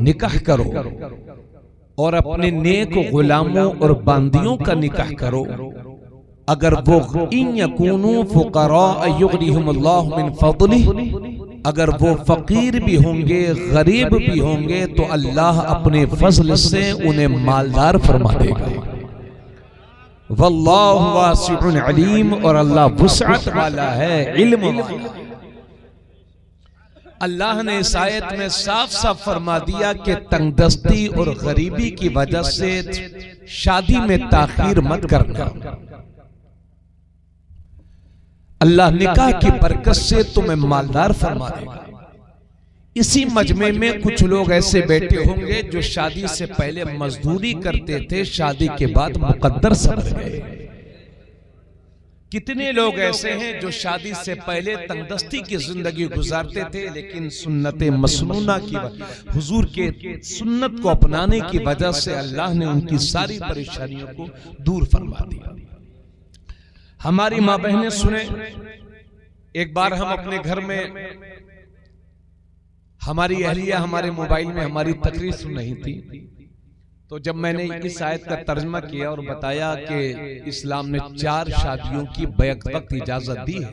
निकाह करो और अपने नेक गुलामों और बांदियों का निकाह करो। अगर वो इन यकूनू फुकरा युगनिहुमुल्लाहु मिन फज़लिही, अगर वो फकीर भी होंगे गरीब भी होंगे तो अल्लाह अपने फजल से उन्हें मालदार फरमा देगा। वल्लाहु वासिउन अलीम, और अल्लाह वुसअत वाला है, इल्म वाला। अल्लाह ने इस आयत में साफ साफ फरमा दिया कि तंगदस्ती और गरीबी की वजह से शादी में ताखीर मत करना। अल्लाह निकाह की बरकत से तुम्हें मालदार फरमा देगा। इसी मजमे में कुछ लोग ऐसे बैठे होंगे जो शादी से पहले मजदूरी करते थे, शादी के बाद मुकद्दर समझ गए। कितने लोग ऐसे हैं जो शादी से पहले तंगदस्ती की जिंदगी गुजारते थे, लेकिन सुन्नत मसनूना की हुजूर के सुन्नत को अपनाने की वजह से अल्लाह ने उनकी सारी परेशानियों को दूर फरमा दिया। हमारी माँ बहनें सुने, एक बार हम अपने घर में, हमारी अहलिया हमारे मोबाइल में हमारी तकरीर सुन रही थी, तो जब मैंने इस आयत का तर्जमा किया और बताया कि इस्लाम ने 4 शादियों की बैक वक्त इजाजत दी है,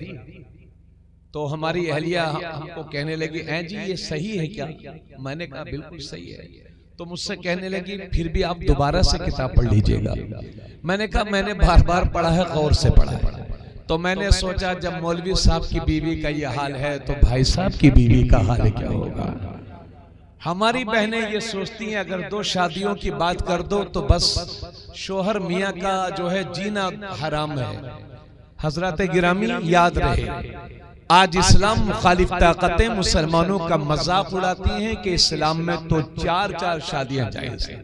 तो हमारी अहलिया हमको कहने लगी, ऐ जी ये सही है क्या? मैंने कहा बिल्कुल सही है। तो मुझसे कहने लगी फिर भी आप दोबारा से किताब पढ़ लीजिएगा। मैंने कहा मैंने बार बार पढ़ा है, गौर से पढ़ा है। तो मैंने सोचा जब मौलवी साहब की बीवी का ये हाल है तो भाई साहब की बीवी का हाल क्या होगा। हमारी बहनें ये सोचती हैं अगर 2 शादियों की बात कर दो तो बस शोहर मियाँ का जो है जीना हराम है। हजरत गिरामी याद रहे, आज इस्लाम मुखालिफ ताकतें मुसलमानों का मजाक उड़ाती हैं कि इस्लाम में तो 4 शादियां जायज हैं।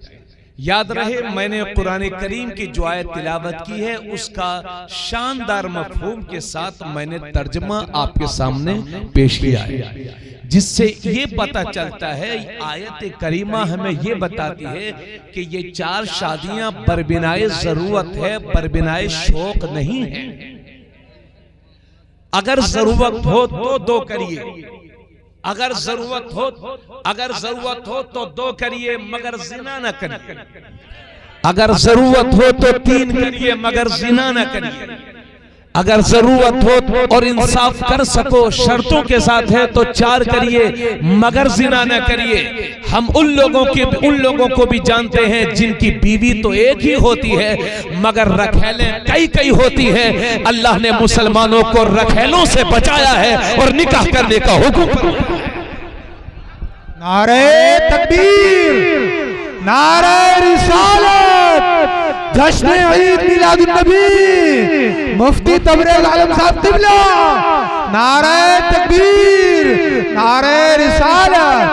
याद रहे मैंने कुरान करीम की जो आयत तिलावत की है उसका शानदार मफहूम के साथ मैंने तर्जमा आपके सामने पेश किया है, जिससे ये पता चलता है आयत करीमा हमें ये बताती है कि ये 4 शादियां बरबिनाए जरूरत है, बरबिनाए शौक नहीं है। अगर जरूरत हो तो 2 करिए, अगर जरूरत हो तो 2 करिए मगर जिना न करिए, अगर जरूरत हो तो 3 करिए मगर जिना न करिए, अगर जरूरत हो और इंसाफ कर सको शर्तों के साथ है तो 4 करिए मगर जिना न करिए। हम उन लोगों को भी जानते हैं जिनकी बीवी तो एक ही होती है मगर रखेलें कई होती है। अल्लाह ने मुसलमानों को रखेलों से बचाया है और निकाह करने का हुक्म। नारे तकबीर, नारे रिसालत, जश्न ईद मिलादुन नबी, मुफ्ती तबरेज आलम साहब तिबला, नारे तकबीर, नारे रिसालत,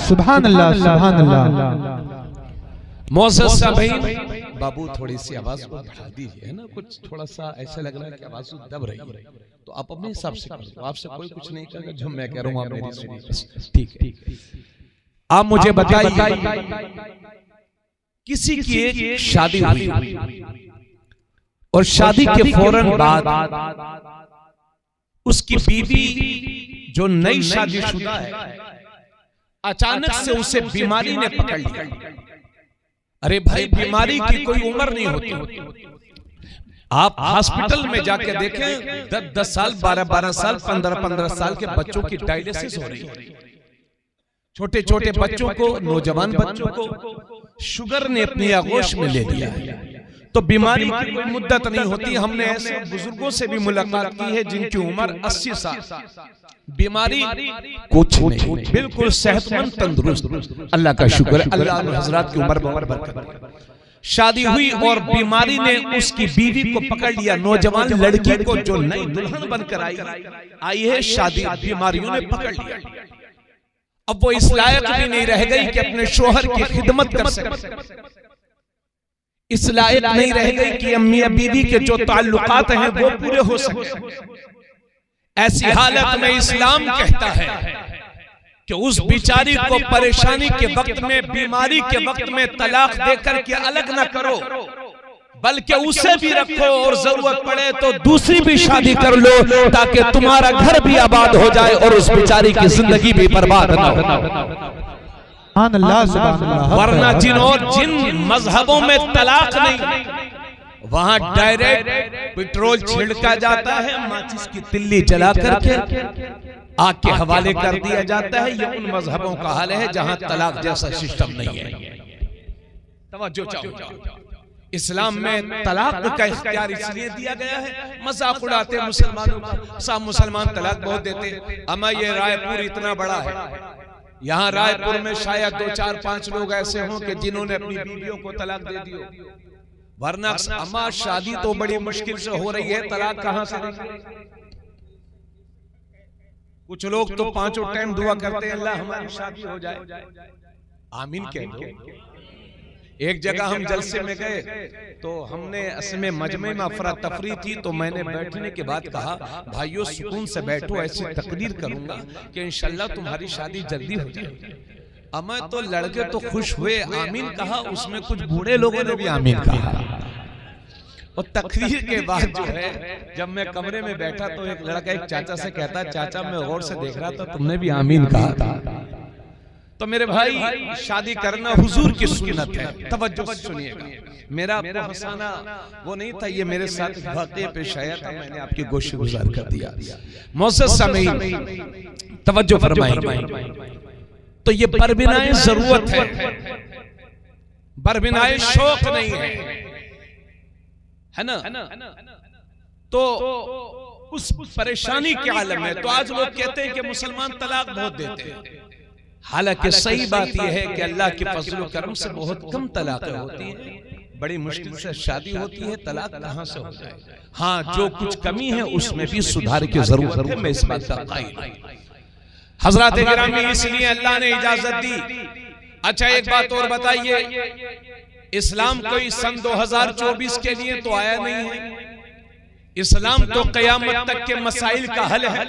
सुभान अल्लाह, सुभान अल्लाह। मोअज़्ज़ज़ साहब बाबू थोड़ी सी आवाज को बढ़ा दीजिए, है ना, कुछ थोड़ा सा ऐसा लग रहा है कि आवाज दब रही है, तो आप अपने हिसाब से कर दो, आपसे कोई कुछ नहीं करेगा, जो मैं कह रहा हूँ आप मेरी सुनिए, ठीक है। आप मुझे बताइए किसी की एक शादी हुई और शादी के फौरन बाद उसकी बीवी जो नई शादीशुदा है अचानक से उसे बीमारी ने पकड़ लिया। अरे भाई बीमारी की कोई उम्र नहीं होती। आप हॉस्पिटल में जाके देखें 10 साल 12 साल 15 साल के बच्चों की डायलिसिस हो रही है। छोटे छोटे बच्चों को, नौजवान बच्चों को शुगर ने अपनी आगोश में ले लिया है। तो बीमारी की कोई मुद्दत नहीं होती। हमने ऐसे बुजुर्गों से भी मुलाकात की है जिनकी उम्र 80 साल, बीमारी कुछ नहीं, बिल्कुल सेहतमंद तंदुरुस्त। अल्लाह का शुक्र है, अल्लाह हजरात की उम्र में बरकत। शादी हुई और बीमारी ने उसकी बीवी को पकड़ लिया, नौजवान लड़की को जो नई दुल्हन बनकर आई है, शादी बीमारियों ने पकड़ लिया। अब वो इस लायक भी नहीं रह गई कि अपने शोहर की खिदमत कर सके, इस लायक नहीं रह गई कि अम्मी बीवी के जो ताल्लुकात हैं वो पूरे हो सके। ऐसी हालत में इस्लाम कहता है कि उस बिचारी को परेशानी के वक्त में, बीमारी के वक्त में तलाक देकर के अलग न करो, बल्कि उसे भी रखो और जरूरत पड़े तो दूसरी भी शादी कर लो, ताकि तुम्हारा घर भी आबाद हो जाए और उस बेचारी की जिंदगी भी बर्बाद ना हो। वरना जिन मजहबों में तलाक नहीं, वहां डायरेक्ट पेट्रोल छिड़का जाता है, माचिस की तिल्ली जला करके आग के हवाले कर दिया जाता है। ये उन मजहबों का हाल है जहां तलाक जैसा सिस्टम नहीं है। तवज्जो चाहो, इस्लाम में तलाक का इख्तियार इसलिए दिया गया है, मजाक उड़ाते मुसलमानों का, सब मुसलमान तलाक बहुत देते। अमा ये रायपुर इतना बड़ा है, यहाँ रायपुर में शायद 2, 4, 5 लोग ऐसे हों कि जिन्होंने अपनी बीवियों को तलाक दे दी हो, वरना अम्मा शादी तो बड़ी मुश्किल से हो रही है, तलाक कहां से देंगे? कुछ लोग तो 5 टाइम दुआ करते हैं अल्लाह हमारी शादी हो जाए, आमीन कह दो। एक जगह हम जलसे में गए तो हमने असमें मजमे में अफरा तफरी थी, तो मैंने बैठने के बाद कहा भाइयों सुकून से बैठो, ऐसी तकरीर करूंगा कि इंशाल्लाह तुम्हारी शादी जल्दी हो जाए। अमा तो लड़के तो खुश हुए, आमीन कहा, उसमें कुछ बूढ़े लोगों ने भी आमीन कहा। और तकरीर के बाद जो है जब मैं कमरे में बैठा तो एक लड़का एक चाचा से कहता, चाचा मैं गौर से देख रहा था तुमने भी आमीन कहा था। तो मेरे भाई शादी करना हुजूर की सुन्नत है, तवज्जो सुनिएगा। मेरा आपको हंसाना वो नहीं था, ये मेरे साथ वाक़या पेश आया था, मैंने आपकी गोशी गुजार कर दिया। मोअज़्ज़ज़ सामीईन तवज्जो फरमाइए। तो ये बरबिनाए जरूरत है, बरबिनाए शौक नहीं है ना। तो उस परेशानी के आलम में तो आज लोग कहते हैं कि मुसलमान तलाक बहुत देते हैं। हालांकि सही बात यह है कि अल्लाह के फज़ल व करम से बहुत कम तलाक़ें होती हैं, बड़ी मुश्किल से शादी होती है, तलाक कहां से हो जाए। हाँ, जो कुछ कमी है उसमें भी सुधार की जरूरत है, मैं इस बात का कायल हूं। हजरत गिरामी, इसलिए अल्लाह ने इजाजत दी। अच्छा एक बात और बताइए, इस्लाम कोई सन 2024 के लिए तो आया नहीं है। इस्लाम तो क़यामत तक के मसाइल का हल है,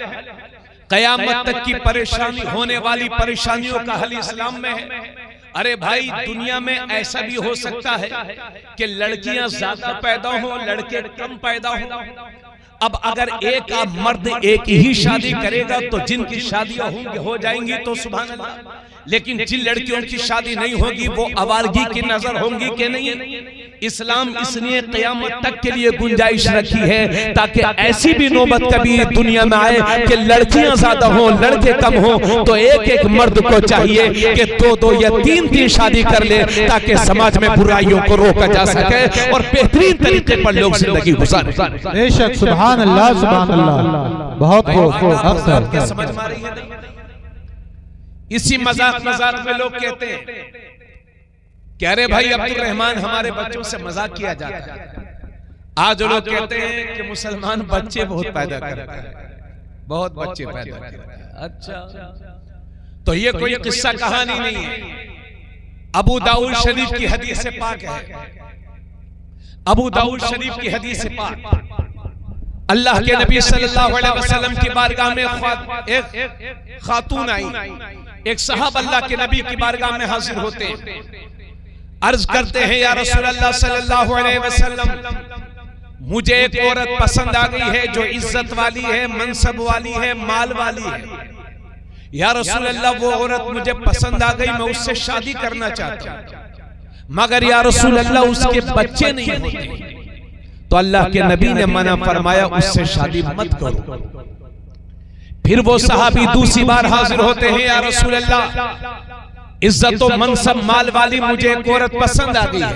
क़यामत तक की परेशानी होने वाली परेशानियों का हल इस्लाम में है। अरे भाई, दुनिया में ऐसा भी हो सकता है कि लड़कियां ज्यादा पैदा हो, लड़के कम पैदा हो। अब अगर एक मर्द एक ही शादी करेगा तो जिनकी शादियां होंगी हो जाएंगी तो सुभान अल्लाह, लेकिन जिन लड़कियों की शादी नहीं होगी वो आवारगी की नजर होंगी कि नहीं। इस्लाम इसलिए क़यामत तक के लिए गुंजाइश रखी है ताकि ऐसी भी नौबत कभी दुनिया में आए कि लड़कियां ज्यादा हो लड़के कम हो, तो एक एक मर्द को चाहिए कि 2-2 या 3-3 शादी कर ले ताकि समाज में बुराइयों को रोका जा सके और बेहतरीन तरीके पर लोग जिंदगी गुजारें। बेशक, सुभान अल्लाह, सुभान अल्लाह। बहुत खूब, समझ में आ रही है। इसी मजाक में लोग कहते हैं कि अरे भाई अब्दुल रहमान हमारे बच्चों से मजाक किया जाता है। आज लोग कहते हैं कि मुसलमान बच्चे बहुत पैदा करते हैं, बहुत बच्चे पैदा करते हैं। अच्छा, तो ये कोई किस्सा कहानी नहीं है। अबू दाऊद शरीफ की हदीस से पाक है, अबू दाऊद शरीफ की हदीस से पाक। अल्लाह के नबी सल्लल्लाहु अलैहि वसल्लम की बारगाह में एक खातून आई, एक साहब अल्लाह के नबी की बारगाह में हाजिर होते हैं, अर्ज करते हैं या रसूल अल्लाह सल्लल्लाहु अलैहि वसल्लम, मुझे एक औरत पसंद आ गई है जो इज्जत वाली है, मनसब वाली है, माल वाली है। या रसूल अल्लाह वो औरत मुझे पसंद आ गई, मैं उससे शादी करना चाहता हूं, मगर या रसूल अल्लाह उसके बच्चे नहीं होते। तो अल्लाह के नबी ने मना फरमाया उससे शादी मत करो। फिर वो सहाबी दूसरी बार हाजिर होते हैं, या रसूल अल्लाह इज्जत और मनसब माल वाली मुझे एक औरत पसंद आ गई है,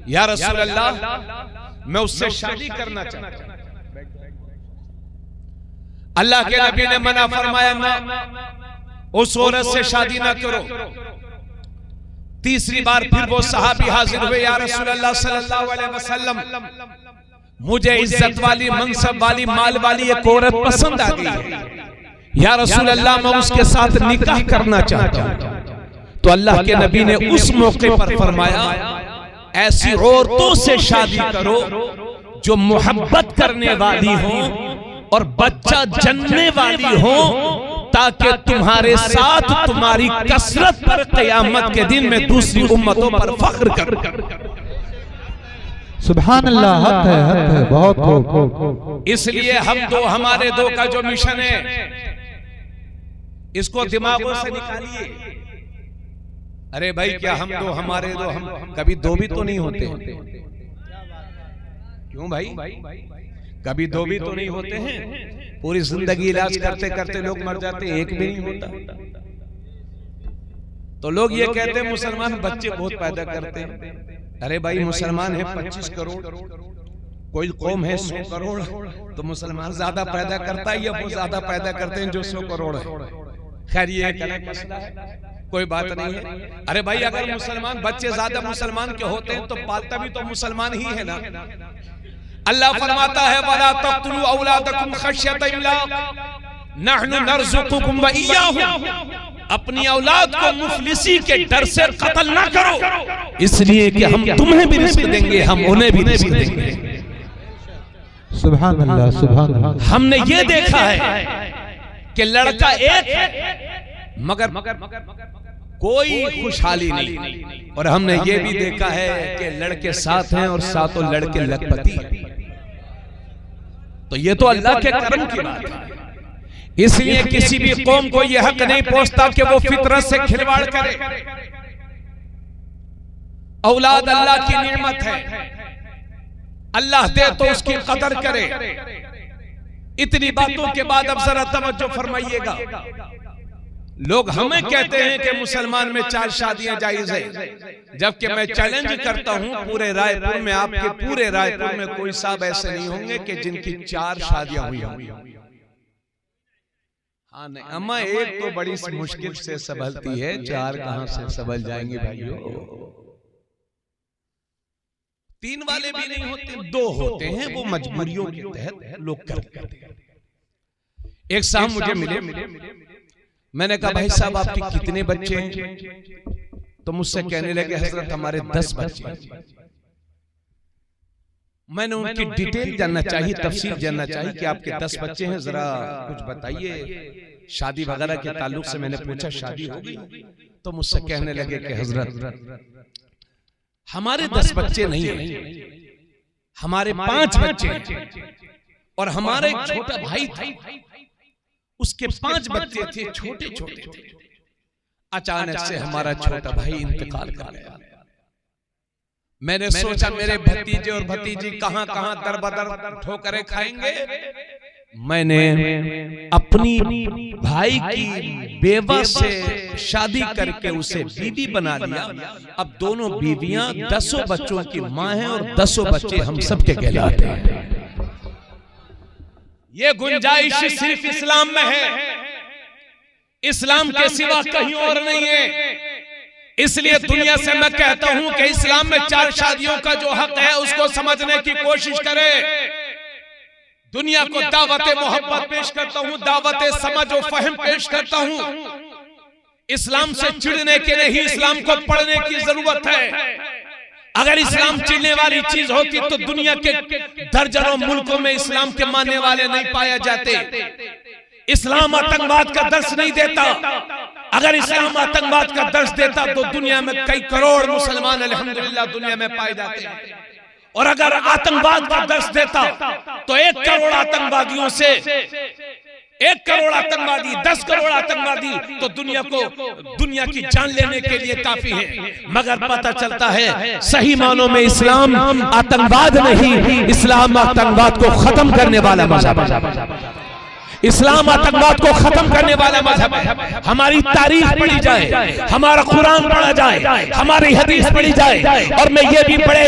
या रसूल अल्लाह मैं उससे शादी करना चाहता हूं। अल्लाह के नबी ने मना फरमाया ना, उस औरत से शादी ना करो। तीसरी बार फिर वो सहाबी हाजिर हुए, या रसूल अल्लाह सल्लल्लाहु अलैहि वसल्लम मुझे इज्जत वाली, मनसब वाली, माल वाली एक औरत पसंद आ गई है, या रसूल अल्लाह मैं उसके साथ निकाह करना चाहता हूं। तो अल्लाह के नबी ने उस मौके पर फरमाया, ऐसी औरतों से शादी करो जो मोहब्बत करने वाली हो और बच्चा जन्नने वाली हो, ताकि तुम्हारे साथ तुम्हारी कसरत पर क़यामत के दिन में दूसरी उम्मतों पर फख्र कर। सुभान अल्लाह, हक है, बहुत खूब। इसलिए हमारे दो का जो मिशन है इसको दिमागों से निकालिए। अरे भाई क्या हम दो हमारे दो, हम कभी दो भी तो नहीं होते। क्यों भाई, कभी दो भी तो नहीं होते हैं। पूरी जिंदगी इलाज करते करते लोग मर जाते हैं, एक भी नहीं होता। तो लोग ये कहते हैं मुसलमान बच्चे बहुत पैदा करते हैं। अरे भाई मुसलमान है 25 करोड़, कोई कौम है 100 करोड़, तो मुसलमान ज्यादा पैदा करता है या वो ज्यादा पैदा करते हैं जो 100 करोड़ है? खैर ये एक अलग मसला है, कोई बात नहीं है। अरे भाई अगर मुसलमान बच्चे ज्यादा मुसलमान के होते हैं तो पालता भी तो मुसलमान ही है ना। अल्लाह फरमाता है वला तक़तुलू औलादकुम खश्यत इमलाक नहनु नरज़ुकुकुम व इय्याहुम, अपनी औलाद को मुफलिसी के डर से कत्ल ना करो, इसलिए कि हम तुम्हें भी रिस्क देंगे, हम उन्हें भी रिस्क देंगे। सुभान अल्लाह, सुभान अल्लाह। हमने ये देखा है कि लड़का एक है मगर कोई खुशहाली नहीं, और हमने ये भी देखा है कि लड़के 7 हैं और 7 लड़के लखपति। तो ये तो अल्लाह के करम की बात है। इसलिए किसी भी कौम को यह हक नहीं पहुंचता कि वो फितरत से खिलवाड़ करे। औलाद अल्लाह की नेमत है, अल्लाह दे तो उसकी कदर करे। इतनी बातों के बाद अब जरा तवज्जो फरमाइएगा। लोग हमें कहते हैं कि मुसलमान में 4 शादियां जायज है, जबकि मैं चैलेंज करता हूं पूरे रायपुर में, आपके पूरे रायपुर में कोई साहब ऐसे नहीं होंगे कि जिनकी 4 शादियां हुई होंगी। हाँ नहीं, अम्मा एक तो बड़ी मुश्किल से संभलती है, 4 कहां से संभल जाएंगे भाइयों। 3 वाले भी नहीं होते, 2 होते हैं, वो मजबूरियों के तहत लोग करते हैं। एक साहब मुझे मिले, मैंने कहा भाई साहब आपके कितने बच्चे हैं? तो मुझसे कहने लगे हजरत हमारे 10 बच्चे हैं। मैंने उनकी डिटेल जानना चाहिए, तफसील जानना चाहिए कि आपके 10 बच्चे हैं, जरा कुछ बताइए। शादी वगैरह के ताल्लुक से मैंने पूछा शादी हो गई? तो मुझसे कहने लगे कि हजरत हमारे 10 बच्चे नहीं हैं, हमारे 5 बच्चे हैं, और हमारा एक छोटा भाई था, उसके 5 बच्चे थे, छोटे छोटे थे। अचानक से हमारा छोटा भाई इंतकाल कर गया। मैंने सोचा मेरे भतीजे और भतीजी कहां कहां दरबदर ठोकरें खाएंगे। मैंने अपनी भाई की बेवा से शादी करके उसे बीवी बना लिया। अब दोनों बीवियां 10 बच्चों की मां हैं और 10 बच्चे हम सबके कहलाते हैं। ये गुंजाइश सिर्फ इस्लाम में है, इस्लाम के सिवा कहीं और नहीं है। इसलिए दुनिया से मैं कहता हूं कि इस्लाम में 4 शादियों का जो हक है उसको समझने की कोशिश करे। दुनिया को दावत मोहब्बत पेश करता हूं, दावत समझ और फहम पेश करता हूं। इस्लाम से चिढ़ने के लिए ही इस्लाम को पढ़ने की जरूरत है। अगर इस्लाम चिढ़ने वाली चीज होती तो दुनिया के दर्जनों मुल्कों में इस्लाम के मानने वाले नहीं पाए जाते। इस्लाम आतंकवाद का दर्श नहीं देता। अगर इस्लाम आतंकवाद का दर्श देता तो दुनिया में कई करोड़ मुसलमान अल्हम्दुलिल्लाह दुनिया में पाए जाते हैं। और अगर आतंकवाद का दर्श देता तो 1 करोड़ आतंकवादियों से 1 करोड़ आतंकवादी, 10 करोड़ आतंकवादी तो दुनिया की जान लेने के लिए काफी है। मगर पता चलता है सही मानों में इस्लाम आतंकवाद नहीं, इस्लाम आतंकवाद को खत्म करने वाला मजहब है। इस्लाम आतंकवाद को खत्म करने वाला मजहब है। हमारी तारीख पढ़ी जाए, हमारा कुरान पढ़ा जाए, हमारी हदीस पढ़ी जाए। और मैं ये भी बड़े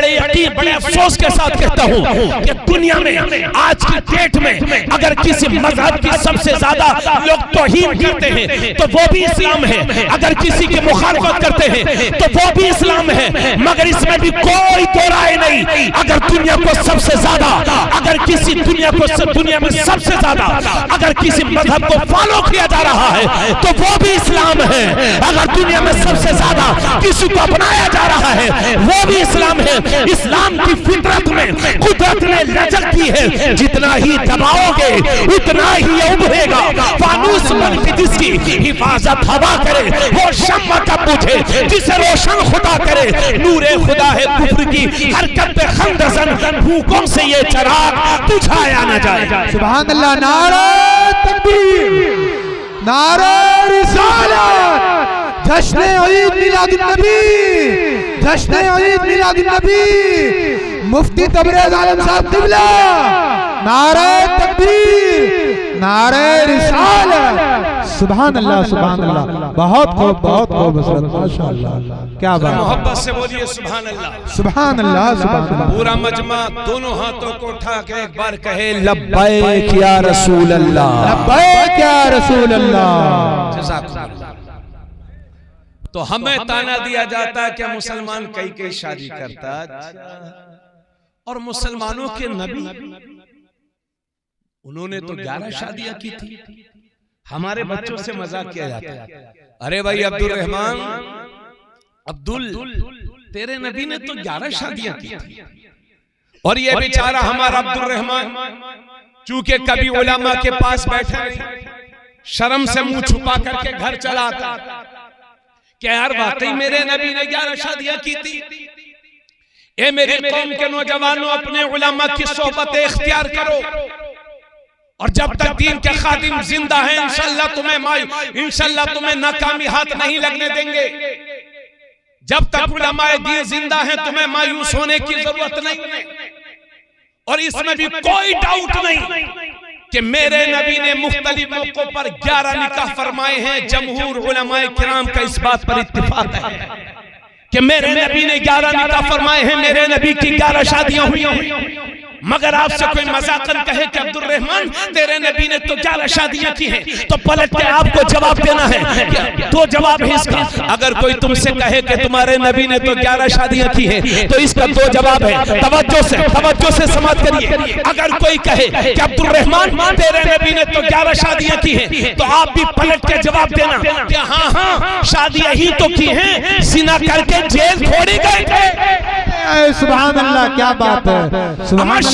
यकीन, बड़े अफसोस के साथ कहता हूँ कि दुनिया में आज की डेट में अगर किसी मजहब की सबसे ज्यादा लोग तौहीन करते हैं तो वो भी इस्लाम है। अगर किसी की मुखालफत करते हैं तो वो भी इस्लाम है। मगर इसमें भी कोई दो राय नहीं। अगर दुनिया को सबसे ज्यादा, अगर किसी दुनिया में सबसे ज्यादा अगर किसी मजहब को फॉलो किया जा रहा है तो वो भी इस्लाम है। अगर दुनिया में सबसे ज्यादा किसी को अपनाया जा रहा है वो भी इस्लाम है। इस्लाम की फितरत में कुदरत ने लचक दी है, जितना ही दबाओगे उतना ही उभरेगा। फानूस बन के जिसकी हिफाजत हवा करे वो शम्मा का बुझे जिसे रोशन खुदा करे। नूरे खुदा है कुफ्र की हरकत पे खंदसन, भूखों से ये चराग बुझाया न जाए। सुभान अल्लाह। नारा तकबीर, नारा रिसालत, जश्न ईद मिलादुन नबी, जश्न ईद मिलादुन नबी। मुफ्ती तबरेज आलम साहब क़िबला, नारे तकबीर, नारे रिसालत। सुभान अल्लाह, सुभान अल्लाह। बहुत खूब, बहुत खूब हज़रत, माशाअल्लाह, क्या बात। मोहब्बत से बोलिए सुभान अल्लाह, सुभान अल्लाह, सुभान अल्लाह। पूरा मजमा दोनों हाथों को उठा के एक बार कहे लब्बैक या रसूल अल्लाह, लब्बैक या रसूल अल्लाह। जज़ाकल्लाह। तो हमें ताना दिया जाता है कि मुसलमान कई शादी करता और मुसलमानों के नबी उन्होंने तो 11 शादियां की थी। हमारे बच्चों से मजाक किया जाता है, अरे भाई अब्दुल रहमान, अब्दुल तेरे नबी ने तो 11 शादियां की थी। और ये बेचारा हमारा अब्दुल रहमान चूंकि कभी उलमा के पास बैठा नहीं, शर्म से मुंह छुपा करके घर चला आता कि यार वाकई मेरे नबी ने 11 शादियां की थी। ए मेरे कौम के नौजवानों, अपने उलमा की सोहबत इख्तियार करो और जब तक दीन के खादिम जिंदा हैं इंशाअल्लाह तुम्हें नाकामी हाथ नहीं लगने देंगे। जब तक उलमाए दीन जिंदा हैं तुम्हें मायूस होने की जरूरत नहीं है। और इसमें भी कोई डाउट नहीं कि मेरे नबी ने मुख्तलिफ मौकों पर 11 निकाह फरमाए हैं। जमहूर उलमाए किराम का इस बात पर इत्तिफाक है कि मेरे नबी ने 11 निकाह फरमाए हैं, मेरे नबी की 11 शादियां हुई। मगर आपसे कोई मजाकन कहे कि अब्दुल रहमान तेरे नबी ने तो 11 शादियां की हैं, तो पलट के आपको जवाब देना है। तो जवाब है इसका, अगर कोई तुमसे कहे कि तुम्हारे नबी ने तो 11 शादियां की हैं, तो इसका 2 जवाब है। तवज्जो से समाप्त करिए। अगर कोई कहे कि अब्दुल रहमान तेरे नबी ने तो 11 शादियां की हैं, तो आप भी पलट के जवाब देना कि हाँ शादियां ही तो की हैं, जिना करके जेल थोड़ी गए थे। सुभान अल्लाह, क्या बात है, सुभान अल्लाह,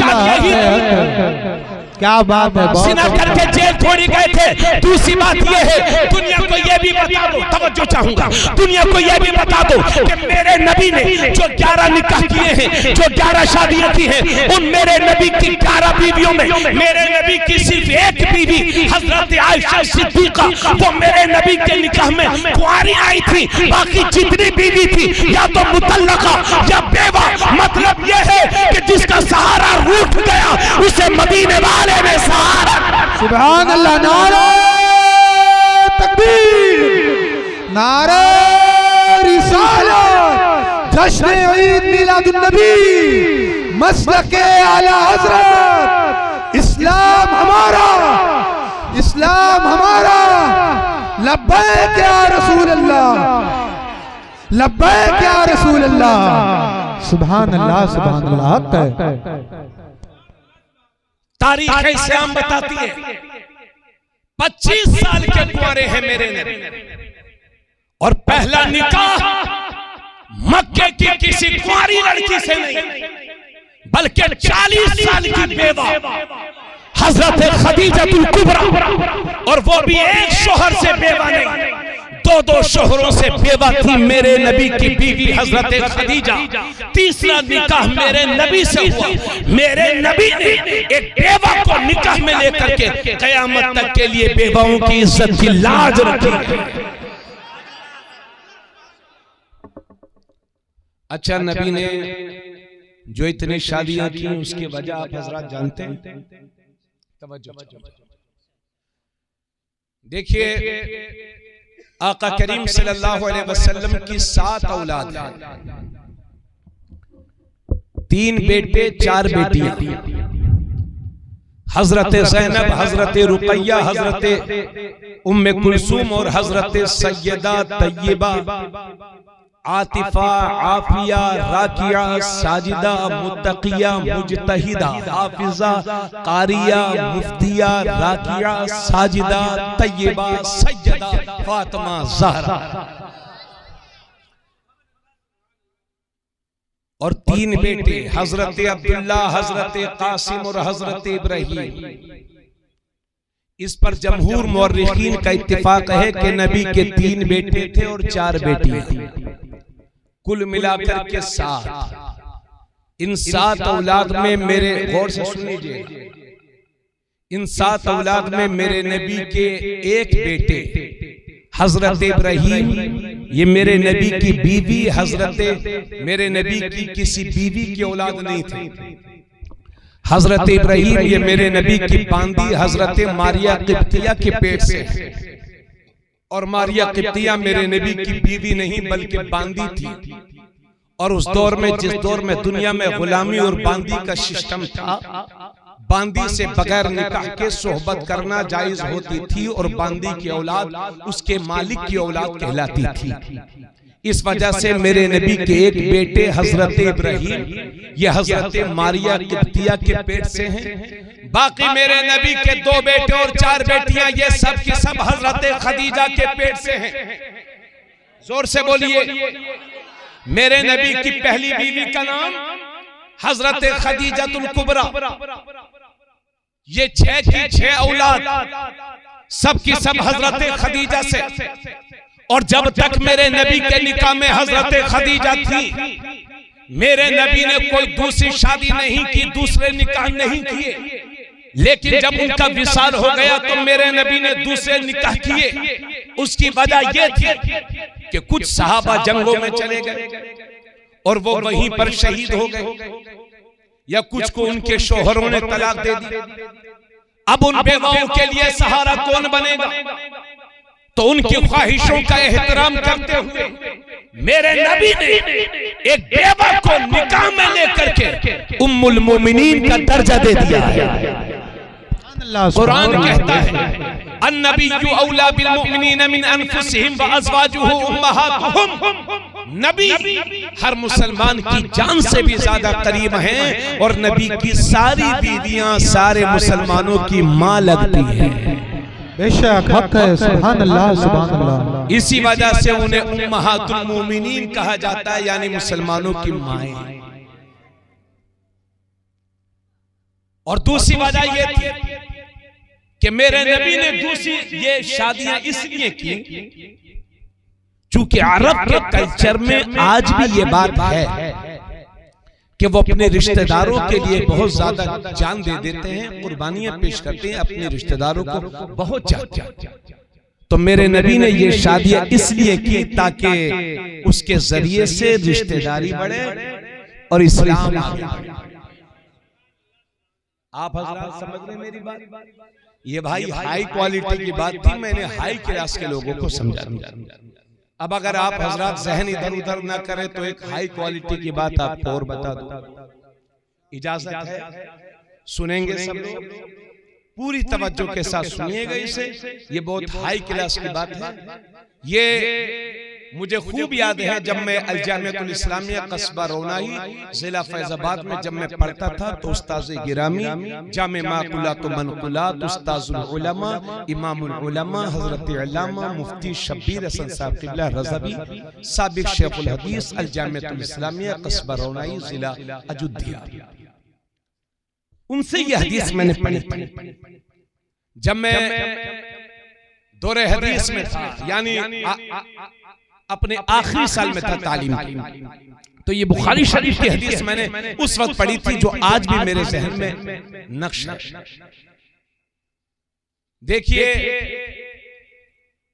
क्या बात है। जिना करके जेल थोड़ी गए थे। दूसरी बात ये है, दुनिया को ये भी बता दो, तवज्जो चाहूंगा, दुनिया को ये भी बता दो कि मेरे नबी ने जो 11 निकाह किए हैं, जो 11 शादियां की हैं, उन मेरे नबी की 11 बीवियों में मेरे नबी की सिर्फ एक बीवी हजरत आयशा सिद्दीका, वो मेरे नबी के निकाह में कुंवारी आई थी। बाकी जितनी बीवी थी या तो मुतल्लका या बेवा। मतलब ये है कि जिसका सहारा रूठ गया उसे मदीने वाले ने सहारा। सुभान अल्लाह, नारे तकबीर, नारे रिसालत। जश्न ईद मिलादुन नबी, मसलके आला हज़रत। इस्लाम हमारा, इस्लाम हमारा। लब्बैक या रसूल अल्लाह, लब्बैक या रसूल अल्लाह। सुभान अल्लाह, सुभान अल्लाह। तारीख इस्लाम बताती है 25 साल के कुंवारे हैं मेरे नबी, और पहला निकाह मक्के की किसी कुंवारी लड़की से नहीं, बल्कि 40 साल की बेवा हजरत खदीजतुल कुबरा, और वो भी एक शोहर से बेवा नहीं, 2 शोहरों से बेवा थी मेरे नबी की बीवी हजरत खदीजा। तीसरा निकाह मेरे नबी से हुआ। मेरे नबी ने एक बेवा को निकाह में लेकर के कयामत तक के लिए बेवाओं की इज्जत की लाज रखी। अच्छा, नबी ने जो इतनी शादियां की उसकी वजह आप हजरात जानते हैं? देखिए, आका करीम सल्लल्लाहु अलैहि वसल्लम की 7 औलाद हैं, 3 बेटे 4 बेटियां। हजरत ज़ैनब, हजरत रुकैया, हजरत उम्मे कुलसूम और हजरत सैयदा तय्यबा, आतिफा, आफिया, राकिया, साजिदा, मुत्तकिया, मुजतहिदा, हाफिजा, कारिया, मुफ्तिया, राकिया, साजिदा, तय्यबा, सैयदा, फातिमा, ज़हरा। और 3 बेटे हजरत अब्दुल्ला, हजरत कासिम और हजरत इब्राहीम। इस पर जमहूर मुअर्रिखीन का इत्तिफाक है कि नबी के 3 बेटे थे और 4 बेटियां, कुल मिलाकर के 7। इन 7 औलाद में मेरे, गौर से सुनिए, इन 7 औलाद में मेरे नबी के एक बेटे हजरत इब्राहीम ये मेरे नबी की बीवी हजरत मेरे नबी की किसी बीवी की औलाद नहीं थी। हजरत इब्राहीम ये मेरे नबी की बांदी हजरत मारिया किब्तिया के पेट से है। और मारिया किब्तिया मेरे नबी की बीवी नहीं बल्कि बांदी थी। और उस दौर में, जिस दौर में दुनिया में गुलामी और बांदी का सिस्टम था, बांदी से बगैर निकाह के सोहबत करना जायज होती थी और बांदी की औलाद उसके मालिक की औलाद कहलाती थी। इस वजह से मेरे नबी के एक बेटे हजरत इब्राहीम ये हजरत मारिया किब्तिया के पेट से हैं। बाकी मेरे नबी के 2 बेटे और 4 बेटियां ये सब की सब हजरत खदीजा के पेट से हैं। जोर से बोलिए। मेरे नबी की पहली बीवी का नाम हजरत खदीजतुल कुबरा। ये 6 की 6 औलाद सब की सब हजरत खदीजा से। और जब तक मेरे नबी के निकाह में हजरत खदीजा थी, मेरे नबी ने कोई दूसरी शादी नहीं की, दूसरे निकाह नहीं किए। लेकिन जब उनका विसाल हो गया तो मेरे नबी ने दूसरे निकाह किए। उसकी वजह यह थी कि कुछ सहाबा जंगों में चले गए और वो वहीं पर शहीद हो गए, या कुछ को उनके शोहरों ने तलाक दे दी। अब उन बेवाओं के लिए सहारा कौन बनेगा? तो उनकी ख्वाहिशों का एहतराम करते हुए मेरे नबी ने एक बेवा को निकाह में लेकर के उम्मुल मोमिनीन का दर्जा दे दिया है। कुरान कहता है अन्नबिय्यु औला बिल मुमिनीन मिन अनफुसिहिम व अज़वाजुहु उम्महातुहुम। नबी हर मुसलमान की जान से भी ज्यादा करीब हैं और नबी की सारी बीवियां सारे मुसलमानों की मां लगती हैं। बेशक हक है। सुभान अल्लाह, सुभान अल्लाह। इसी वजह से उन्हें उम्महातुल मोमिनीन कहा जाता है, यानी मुसलमानों की माएं। और दूसरी वजह यह थी कि मेरे नबी ने दूसरी ये शादियां इसलिए की चूंकि अरब के कल्चर में आज भी ये बात है कि वो अपने रिश्तेदारों के लिए बहुत ज्यादा जान दे देते हैं, कुर्बानियां पेश करते हैं अपने रिश्तेदारों को बहुत ज्यादा। तो मेरे नबी ने ये शादियां इसलिए की ताकि उसके जरिए से रिश्तेदारी बढ़े और इस्लाम आगे बढ़े। आप हज़रात समझ रहे मेरी बात? ये भाई हाई क्वालिटी की बात थी, मैंने हाई क्लास के लोगों को समझा दिया। अब अगर आप हजरात जहन इधर उधर ना करें तो एक हाई क्वालिटी की बात आपको और बता दूं। इजाजत है? सुनेंगे सब लोग? पूरी तवज्जो के साथ सुनिएगा इसे। ये बहुत हाई क्लास की बात है। ये मुझे खूब याद है जब मैं अल जामिअतुल इस्लामिया कस्बा रोनाई जिला फैजाबाद में जब मैं पढ़ता था तो उस्ताद गिरामी जामे माकुलात मनकुलात उस्ताजुल उलमा इमामुल उलमा हजरत अल्लामा मुफ्ती शब्बीर हसन साहब क़िबला रज़वी साबिक शेखुल हदीस अल जामिअतुल इस्लामिया कस्बा रोनाई जिला अयोध्या, उनसे ये हदीस मैंने पढ़ी जब मैं दौरे हदीस में था, यानी अपने आखिरी साल में था तालीम की। तो ये बुखारी शरीफ की हदीस मैंने उस वक्त पढ़ी थी जो आज भी मेरे ज़हन में नक्श है। देखिए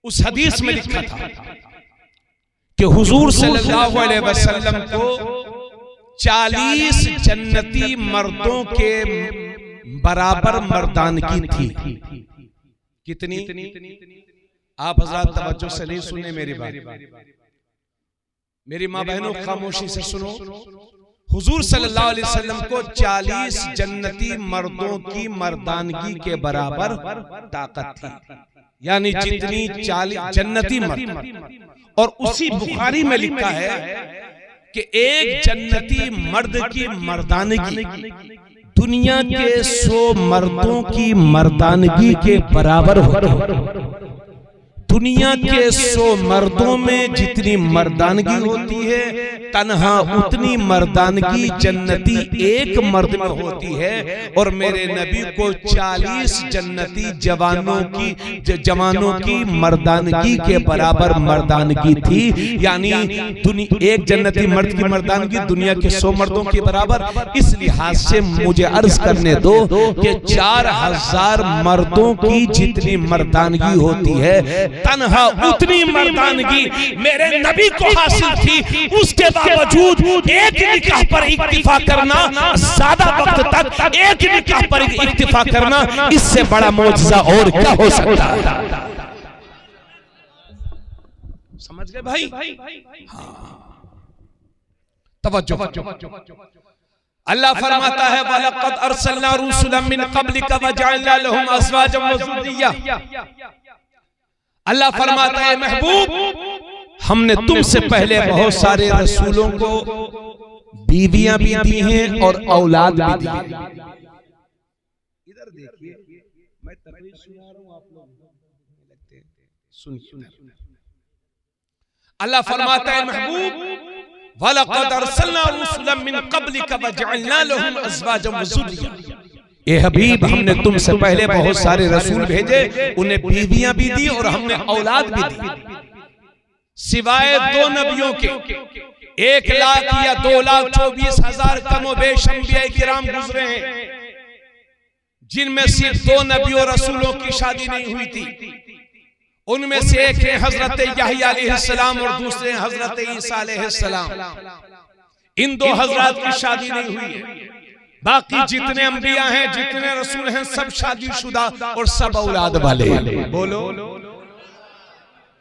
उस हदीस में लिखा था कि हुजूर सल्लल्लाहु अलैहि वसल्लम को 40 जन्नती मर्दों के बराबर मर्दानगी थी। कितनी? आप हज़रात तवज्जो से नहीं सुने मेरी बात, मेरी माँ बहनों खामोशी से सुनो। हुजूर सल्लल्लाहु अलैहि वसल्लम को 40 जन्नती मर्दों की मर्दानगी के बराबर ताकत थी, यानी जितनी 40 जन्नती मर्द। और उसी बुखारी में लिखा है कि एक जन्नती मर्द की मर्दानगी दुनिया के 100 मर्दों की मर्दानगी के बराबर होती। दुनिया के 100 मर्दों में जितनी मर्दानगी होती है तन्हा उतनी मर्दानगी जन्नती एक मर्द में होती है। और मेरे नबी को 40 जन्नती जवानों की मर्दानगी के बराबर मर्दानगी थी, यानी एक जन्नती मर्द की मर्दानगी दुनिया के 100 मर्दों के बराबर। इस लिहाज से मुझे अर्ज करने दो कि 4000 मर्दों की जितनी मर्दानगी होती है तन्हा उतनी मर्दानगी मेरे नबी को हासिल थी, उसके बावजूद एक निकाह पर इक्तिफा करना, ज्यादा वक्त तक एक निकाह पर इक्तिफा करना, इससे बड़ा मौजज़ा और क्या हो सकता है? समझ गए भाई? तवज्जो। अल्लाह फरमाता है वलक़द अरसलना रुसुलन मिन क़ब्लिका वजअलना लहुम अज़वाजन व ज़ुर्रिय्या। अल्लाह फरमाता है महबूब, हमने तुमसे पहले बहुत सारे रसूलों को बीवियां भी दी हैं और औलाद भी दी है। इधर देखिए, मैं तकरीर सुना रहा हूं, आप लोग लगते हैं सुनिए। अल्लाह फरमाता है महबूब वलक़द अरसलना रुसुलन मिन क़ब्लिका वजअलना लहुम अज़वाजन व ज़ुर्रिय्या। ए हबीब, हमने तुमसे पहले बहुत सारे रसूल भेजे, उन्हें बीवियां भी दी और हमने औलाद भी दी, सिवाय 2 नबियों के। 1 लाख या 2,24,000 कमोबेश अंबिया किराम गुजरे हैं, जिनमें सिर्फ 2 नबियों रसूलों की शादी नहीं हुई थी। उनमें से एक है हजरत यहया अलैहिस्सलाम और दूसरे हजरत ईसा अलैहिस्सलाम। इन 2 हजरात की शादी नहीं हुई है। बाकी जितने अंबिया हैं, जितने रसूल हैं, सब शादीशुदा और सब औलाद वाले। बोलो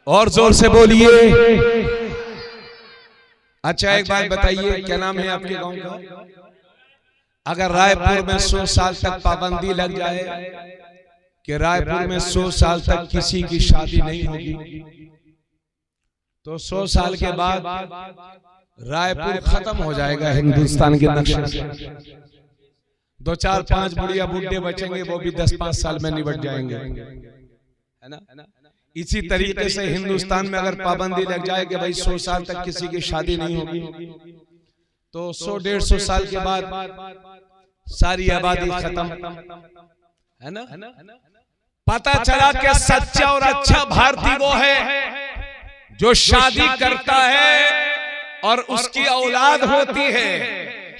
और जोर से बोलिए। अच्छा एक बात बताइए, क्या नाम है आपके गांव का? अगर रायपुर में 100 साल तक पाबंदी लग जाए कि रायपुर में 100 साल तक किसी की शादी नहीं होगी, तो 100 साल के बाद रायपुर खत्म हो जाएगा हिंदुस्तान के नक्शे से। 2, 4, 5 बुढ़िया बुढ़े बचेंगे, वो भी 10-5 साल में निबट जाएंगे, है ना? इसी तरीके से हिंदुस्तान में अगर पाबंदी लग जाए कि भाई 100 साल तक किसी की शादी नहीं होगी, तो 100-150 साल के बाद सारी आबादी खत्म, है ना? पता चला कि सच्चा और अच्छा भारतीय वो है जो शादी करता है और उसकी औलाद होती है।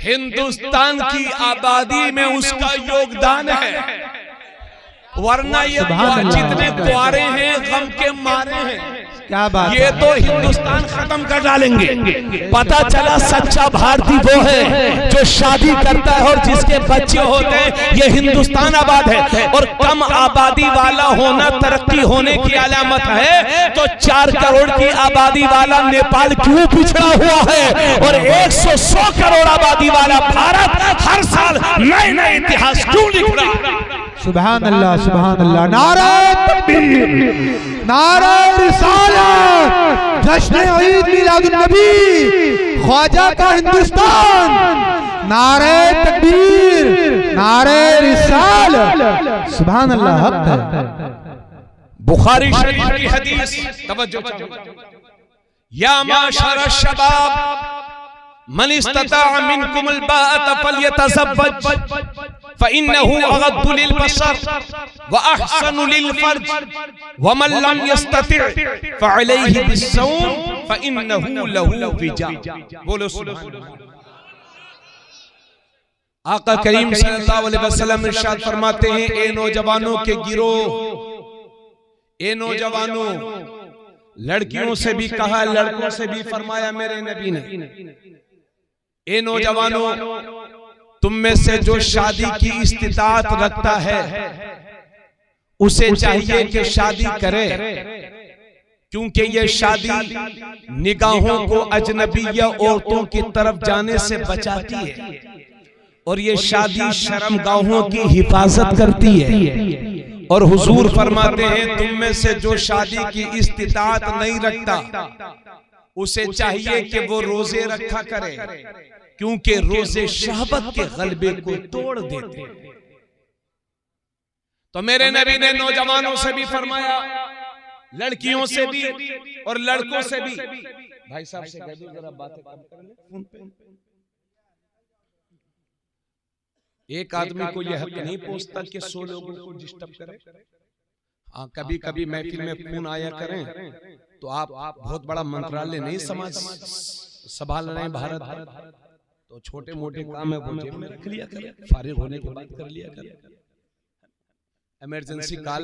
हिंदुस्तान की आबादी में उसका योगदान है, वरना ये जितने कुआरे हैं गम के मारे हैं। क्या बात, ये तो हिंदुस्तान खत्म कर डालेंगे। पता चला सच्चा भारतीय वो है जो शादी करता है और जिसके बच्चे होते हैं। ये हिंदुस्तान आबाद है, और कम आबादी वाला होना तरक्की होने की अलामत है। तो 4 करोड़ की आबादी वाला नेपाल क्यों पिछड़ा हुआ है, और 100 करोड़ आबादी वाला भारत हर साल नए नए इतिहास क्यों लिख रहा है? सुभान अल्लाह, सुभान अल्लाह। नारे तकबीर, नारे रिसालत, जश्न ईद मिलादुन नबी, ख्वाजा का हिंदुस्तान। नारे तकबीर, नारे रिसालत, सुभान अल्लाह। हक है। बुखारी शरीफ की हदीस, तवज्जो। या माशर शबाब मन इस्तताअ मिनकुमुल बाअत फल्यतज़व्वज फ़इन्नहु अग़द्दु लिलबसर व अहसनु लिलफ़र्ज व मन लम यस्तति' फ़अलैहि बिस्सौम फ़इन्नहु लहू विजा। बोलो सुभान अल्लाह। आका करीम सल्लल्लाहु अलैहि वसल्लम इरशाद फरमाते हैं, ए नौजवानों के गिरोह, ए नौजवानों, लड़कियों से भी कहा, लड़कों से भी फरमाया मेरे नबी ने, ए नौजवानों, तुम में से जो शादी की इस्तिताअत रखता है उसे चाहिए कि शादी करे, क्योंकि ये शादी निगाहों को अजनबिया औरतों की तरफ जाने से बचाती है, और ये शादी शर्मगाहों की हिफाजत करती है। और हुजूर फरमाते हैं, तुम में से जो शादी की इस्तिताअत नहीं रखता उसे चाहिए कि वो रोजे रखा करे, क्योंकि रोजे शहवत के गलबे को तोड़ देते। तो मेरे नबी ने नौजवानों से भी फरमाया, लड़कियों से भी और लड़कों से भी। भाई साहब से कह दो जरा बातें कम कर ले फोन पे। एक आदमी को यह हक नहीं पहुंचता कि 100 लोगों को डिस्टर्ब करे। हाँ, कभी कभी महफिल में फोन आया करें तो आप बहुत बड़ा मंत्रालय नहीं समाज संभाल रहे हैं भारत, तो छोटे मोटे काम है वो जेब में रख लिया करें, फारिग होने के बाद कर लिया करें। इमरजेंसी कॉल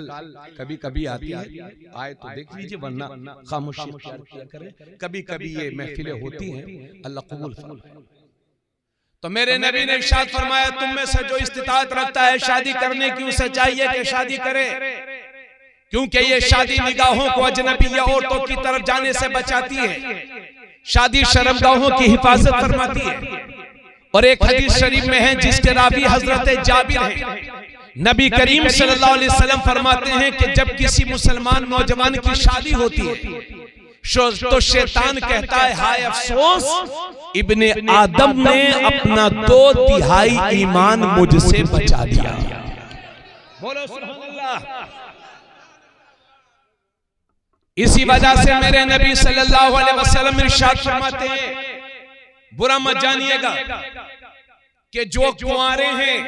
कभी कभी आती है, आए तो देख लीजिए, वरना खामोशी इख्तियार किया करें। कभी कभी ये महफिलें होती हैं, अल्लाह कबूल फरमाए। तो मेरे नबी ने इरशाद फरमाया, तुम में से जो इस्तिताअत रखता है शादी करने की, उसे चाहिए कि शादी करे, क्योंकि ये शादी निगाहों को अजनबी या औरतों की तरफ जाने से बचाती है। शादी शर्मगाहों की हिफाजत फरमाती है। और एक हदीस शरीफ में है जिसके रावी हजरत जाबिर हैं, नबी करीम सल्लल्लाहु अलैहि वसल्लम फरमाते हैं कि जब किसी मुसलमान नौजवान की शादी होती है तो शैतान कहता है, हाय अफसोस, इब्ने आदम ने अपना 2/3 ईमान मुझसे बचा दिया। बोलो सुभान अल्लाह। इसी वजह से मेरे नबी सल्लल्लाहु अलैहि वसल्लम इरशाद फरमाते हैं, बुरा मत जानिएगा कि जो कुंवारे हैं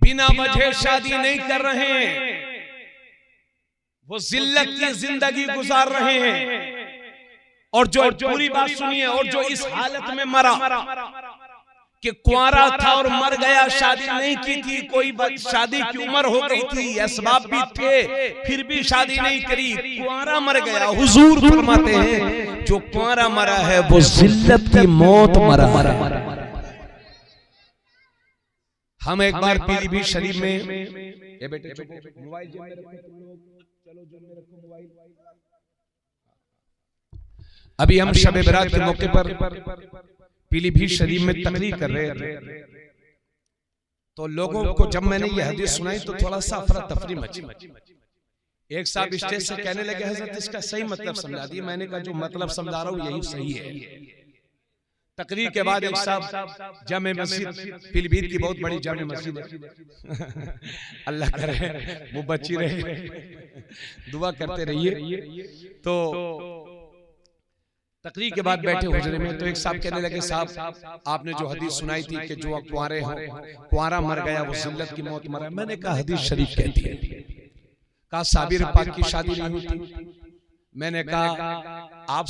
बिना वजह शादी नहीं कर रहे हैं, वो जिल्लत की जिंदगी गुजार रहे हैं। और जो पूरी बात सुनिए, और जो इस हालत में मरा कि कुंवारा था और मर गया, शादी नहीं की थी, कोई शादी की उम्र हो गई थी, असबाब भी थे, फिर भी शादी नहीं करी, कुंवारा मर गया। हुजूर फरमाते हैं जो कुंवारा मरा है वो जिल्लत की मौत मरा। हम एक बार पीलीभीत शरीफ में, ये बेटे मोबाइल जेब में रखो तुम लोग, चलो जेब में रखो मोबाइल। अभी हम शब बरात के मौके पर पीलीभीत शरीफ में तकरीर कर रहे थे, तो लोगों को जब मैंने ये हदीस सुनाई तो थोड़ा सा अफरा तफरी मची। एक साहब स्टेज से कहने लगे, हजरत इसका सही मतलब समझा दिए। मैंने कहा जो मतलब समझा रहा हूँ यही सही है। तकरीर के बाद एक साहब, जामे मस्जिद पीलीभीत की बहुत बड़ी जामे मस्जिद है, अल्लाह करे वो बची रहे, दुआ करते रहिए। तो तकरीर के बाद बैठे हुजरे में, तो एक साहब कहने लगे, साहब आपने जो हदीस सुनाई थी कि जो कुंवारे हो, कुंवारा मर गया वो जिल्लत की मौत मरा। मैंने कहा हदीस शरीफ कहती है। कहा साबिर पाक की शादी नहीं हुई थी। मैंने कहा आप